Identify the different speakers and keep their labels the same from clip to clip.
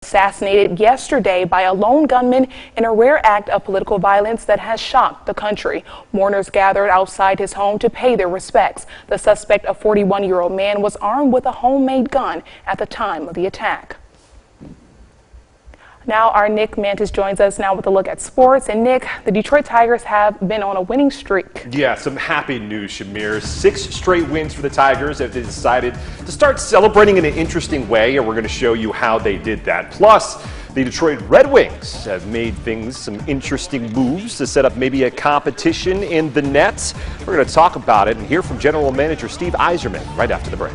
Speaker 1: Assassinated yesterday by a lone gunman in a rare act of political violence that has shocked the country. Mourners gathered outside his home to pay their respects. The suspect, a 41-year-old man, was armed with a homemade gun at the time of the attack. Now our Nick Mantis joins us now with a look at sports. And Nick, the Detroit Tigers have been on a winning streak.
Speaker 2: Yeah, some happy news, Shamir. 6 straight wins for the Tigers as they decided to start celebrating in an interesting way, and we're going to show you how they did that. Plus, the Detroit Red Wings have made some interesting moves to set up maybe a competition in the Nets. We're going to talk about it and hear from General Manager Steve Yzerman right after the break.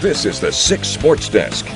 Speaker 3: This is the 6 Sports Desk.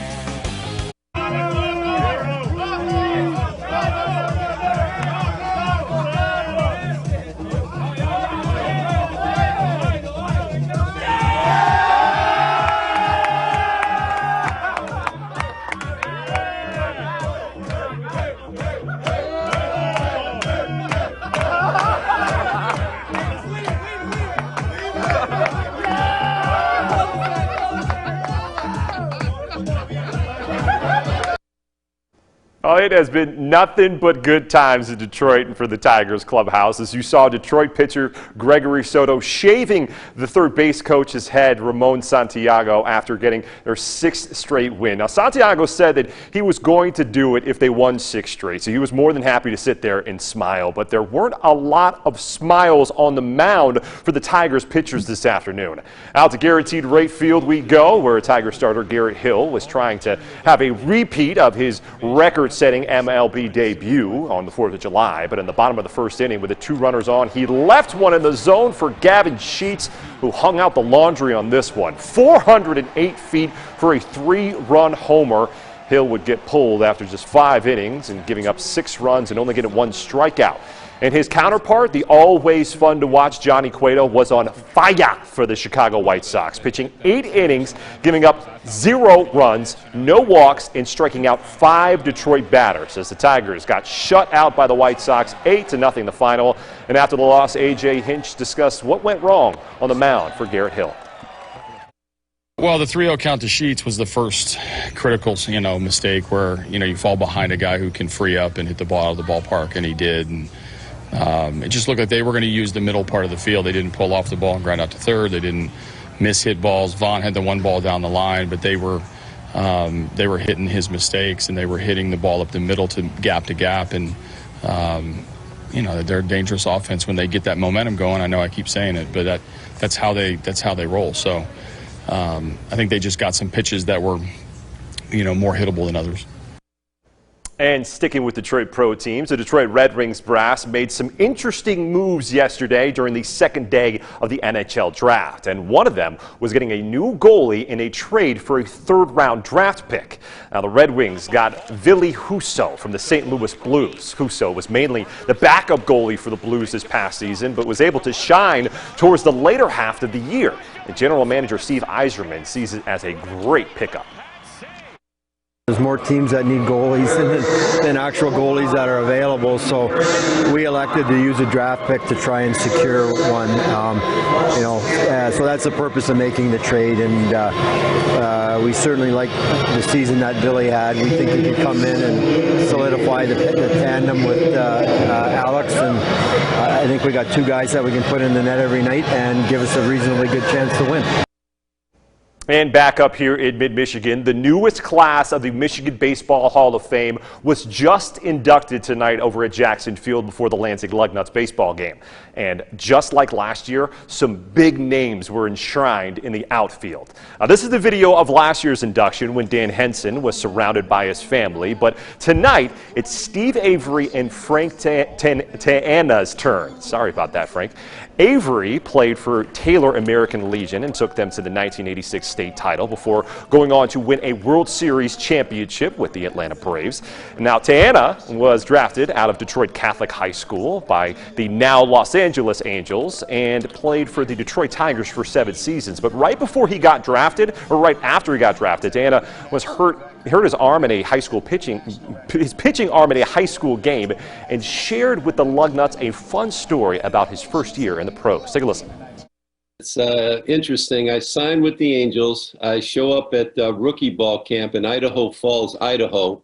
Speaker 2: Oh, it has been nothing but good times in Detroit and for the Tigers clubhouse. As you saw, Detroit pitcher Gregory Soto shaving the third base coach's head, Ramon Santiago, after getting their 6th straight win. Now, Santiago said that he was going to do it if they won 6 straight, so he was more than happy to sit there and smile. But there weren't a lot of smiles on the mound for the Tigers pitchers this afternoon. Out to Guaranteed Rate Field we go, where Tiger starter Garrett Hill was trying to have a repeat of his record-setting MLB debut on the 4th of July. But in the bottom of the 1st inning, with the 2 runners on, he left one in the zone for Gavin Sheets, who hung out the laundry on this one. 408 feet for a 3-run homer. Hill would get pulled after just 5 innings and giving up 6 runs and only getting 1 strikeout. And his counterpart, the always fun to watch Johnny Cueto, was on fire for the Chicago White Sox, pitching 8 innings, giving up 0 runs, no walks, and striking out 5 Detroit batters as the Tigers got shut out by the White Sox 8-0 the final. And after the loss, A.J. Hinch discussed what went wrong on the mound for Garrett Hill.
Speaker 4: Well, the 3-0 count to Sheets was the first critical, mistake where, you fall behind a guy who can free up and hit the ball out of the ballpark, and he did. And it just looked like they were going to use the middle part of the field. They didn't pull off the ball and grind out to third. They didn't miss hit balls. Vaughn had the 1 ball down the line, but they were hitting his mistakes, and they were hitting the ball up the middle to gap. And, they're a dangerous offense when they get that momentum going. I know I keep saying it, but that's how they roll. So I think they just got some pitches that were, more hittable than others.
Speaker 2: And sticking with Detroit pro teams, the Detroit Red Wings brass made some interesting moves yesterday during the second day of the NHL draft. And one of them was getting a new goalie in a trade for a 3rd-round draft pick. Now, the Red Wings got Ville Husso from the St. Louis Blues. Husso was mainly the backup goalie for the Blues this past season, but was able to shine towards the later half of the year. And General Manager Steve Yzerman sees it as a great pickup.
Speaker 5: There's more teams that need goalies than actual goalies that are available, so we elected to use a draft pick to try and secure one. So that's the purpose of making the trade, and we certainly like the season that Billy had. We think he could come in and solidify the tandem with Alex, and I think we got 2 guys that we can put in the net every night and give us a reasonably good chance to win.
Speaker 2: And back up here in mid-Michigan, the newest class of the Michigan Baseball Hall of Fame was just inducted tonight over at Jackson Field before the Lansing Lugnuts baseball game. And just like last year, some big names were enshrined in the outfield. Now, this is the video of last year's induction when Dan Henson was surrounded by his family. But tonight, it's Steve Avery and Frank Teana's turn. Sorry about that, Frank. Avery played for Taylor American Legion and took them to the 1986 state title before going on to win a World Series championship with the Atlanta Braves. Now, Teana was drafted out of Detroit Catholic High School by the now Los Angeles Angels and played for the Detroit Tigers for 7 seasons. But right before he got drafted, or right after he got drafted, Teana was hurt. He hurt his arm in a his pitching arm in a high school game, and shared with the Lugnuts a fun story about his first year in the pros. Take a listen.
Speaker 6: It's interesting. I signed with the Angels. I show up at rookie ball camp in Idaho Falls, Idaho,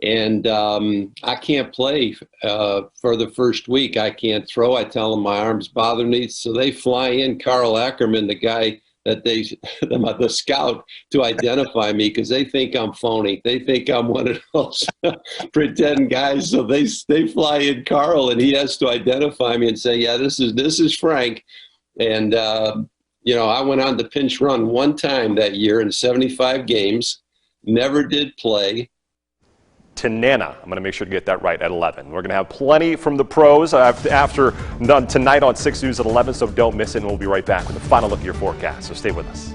Speaker 6: and I can't play for the first week. I can't throw. I tell them my arms bother me, so they fly in Carl Ackerman, the guy that the scout, to identify me because they think I'm phony. They think I'm one of those pretend guys. So they fly in Carl, and he has to identify me and say, "Yeah, this is Frank." And I went on the pinch run 1 time that year in 75 games. Never did play.
Speaker 2: Teana. I'm going to make sure to get that right at 11. We're going to have plenty from the pros after tonight on 6 News at 11, so don't miss it, and we'll be right back with a final look at your forecast. So stay with us.